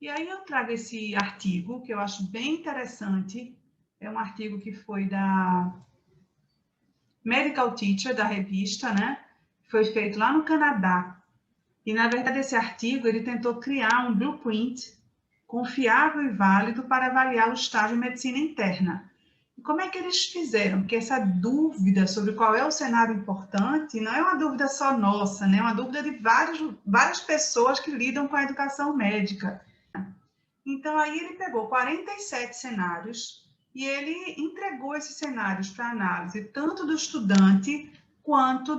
E aí eu trago esse artigo, que eu acho bem interessante. É um artigo que foi da Medical Teacher, da revista, né? Foi feito lá no Canadá. E, na verdade, esse artigo ele tentou criar um blueprint confiável e válido para avaliar o estágio de medicina interna. E como é que eles fizeram? Porque essa dúvida sobre qual é o cenário importante não é uma dúvida só nossa, né? É uma dúvida de várias pessoas que lidam com a educação médica. Então, aí ele pegou 47 cenários e ele entregou esses cenários para análise, tanto do estudante quanto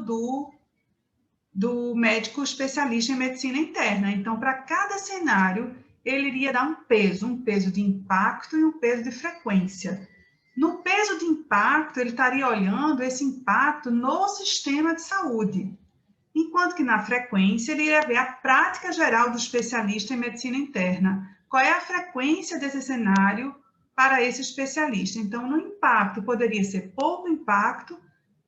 do médico especialista em medicina interna. Então, para cada cenário, ele iria dar um peso de impacto e um peso de frequência. No peso de impacto, ele estaria olhando esse impacto no sistema de saúde, enquanto que na frequência ele iria ver a prática geral do especialista em medicina interna. Qual é a frequência desse cenário para esse especialista? Então, no impacto, poderia ser pouco impacto,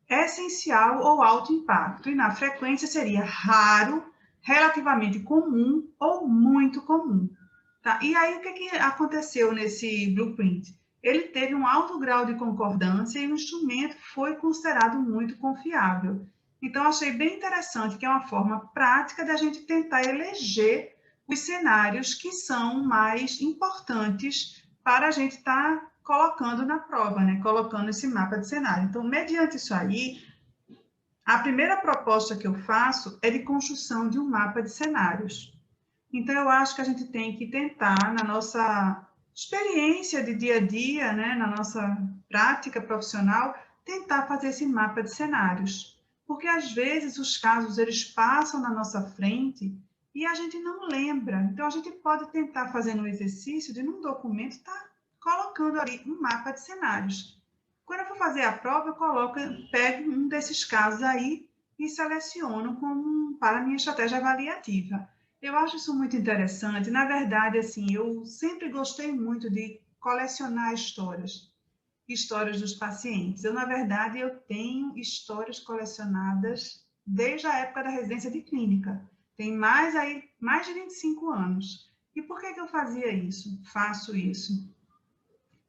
essencial ou alto impacto, e na frequência seria raro, relativamente comum ou muito comum. Tá? E aí, o que aconteceu nesse blueprint? Ele teve um alto grau de concordância e o instrumento foi considerado muito confiável. Então, achei bem interessante que é uma forma prática da gente tentar eleger os cenários que são mais importantes para a gente estar colocando na prova, né? Colocando esse mapa de cenário. Então, mediante isso aí, a primeira proposta que eu faço é de construção de um mapa de cenários. Então, eu acho que a gente tem que tentar, na nossa experiência de dia a dia, né, na nossa prática profissional, tentar fazer esse mapa de cenários. Porque, às vezes, os casos, eles passam na nossa frente e a gente não lembra. Então, a gente pode tentar fazer um exercício de, num documento, estar colocando ali um mapa de cenários. Quando eu for fazer a prova, pego um desses casos aí e seleciono para a minha estratégia avaliativa. Eu acho isso muito interessante. Na verdade, assim, eu sempre gostei muito de colecionar histórias dos pacientes. Na verdade, eu tenho histórias colecionadas desde a época da residência de clínica. Tem mais de 25 anos. E por que eu fazia isso? Faço isso?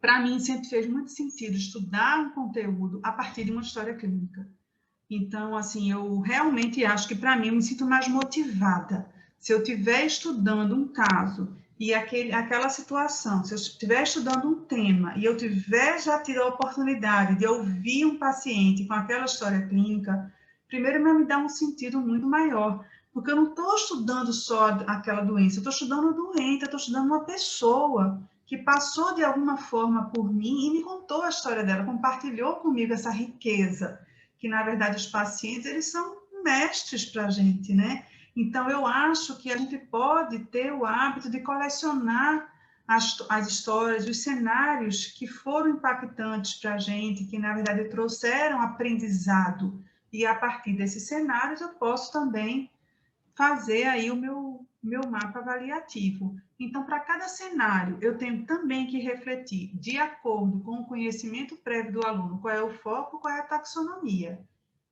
Para mim, sempre fez muito sentido estudar um conteúdo a partir de uma história clínica. Então, assim, eu realmente acho que, para mim, eu me sinto mais motivada. Se eu estiver estudando um caso e aquela situação, se eu estiver estudando um tema e eu já tido a oportunidade de ouvir um paciente com aquela história clínica, primeiro me dá um sentido muito maior, porque eu não estou estudando só aquela doença, eu estou estudando o doente, eu estou estudando uma pessoa que passou de alguma forma por mim e me contou a história dela, compartilhou comigo essa riqueza, que na verdade os pacientes, eles são mestres para a gente, né? Então eu acho que a gente pode ter o hábito de colecionar as histórias, os cenários que foram impactantes para a gente, que na verdade trouxeram aprendizado, e a partir desses cenários eu posso também fazer aí o meu mapa avaliativo. Então, para cada cenário, eu tenho também que refletir, de acordo com o conhecimento prévio do aluno, qual é o foco, qual é a taxonomia.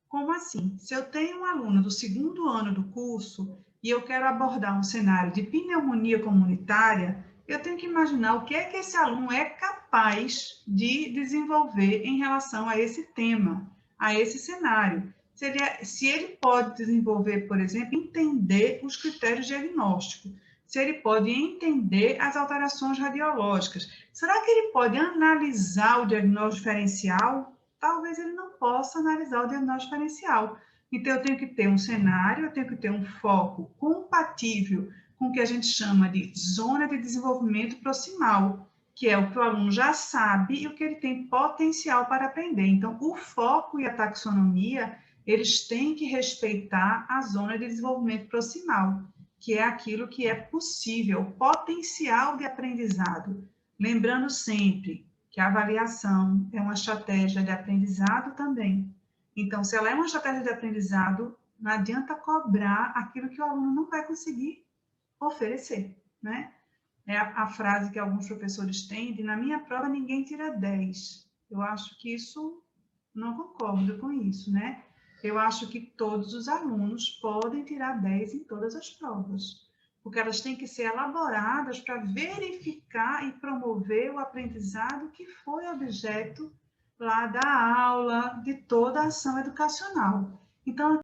Como assim? Se eu tenho um aluno do segundo ano do curso e eu quero abordar um cenário de pneumonia comunitária, eu tenho que imaginar o que é que esse aluno é capaz de desenvolver em relação a esse tema, a esse cenário. Se ele pode desenvolver, por exemplo, entender os critérios diagnósticos, se ele pode entender as alterações radiológicas. Será que ele pode analisar o diagnóstico diferencial? Talvez ele não possa analisar o diagnóstico diferencial. Então, eu tenho que ter um cenário, eu tenho que ter um foco compatível com o que a gente chama de zona de desenvolvimento proximal, que é o que o aluno já sabe e o que ele tem potencial para aprender. Então, o foco e a taxonomia, eles têm que respeitar a zona de desenvolvimento proximal, que é aquilo que é possível, potencial de aprendizado. Lembrando sempre que a avaliação é uma estratégia de aprendizado também. Então, se ela é uma estratégia de aprendizado, não adianta cobrar aquilo que o aluno não vai conseguir oferecer, né? É a frase que alguns professores têm de: na minha prova ninguém tira 10. Eu acho que isso, não concordo com isso, né? Eu acho que todos os alunos podem tirar 10 em todas as provas, porque elas têm que ser elaboradas para verificar e promover o aprendizado que foi objeto lá da aula, de toda a ação educacional. Então,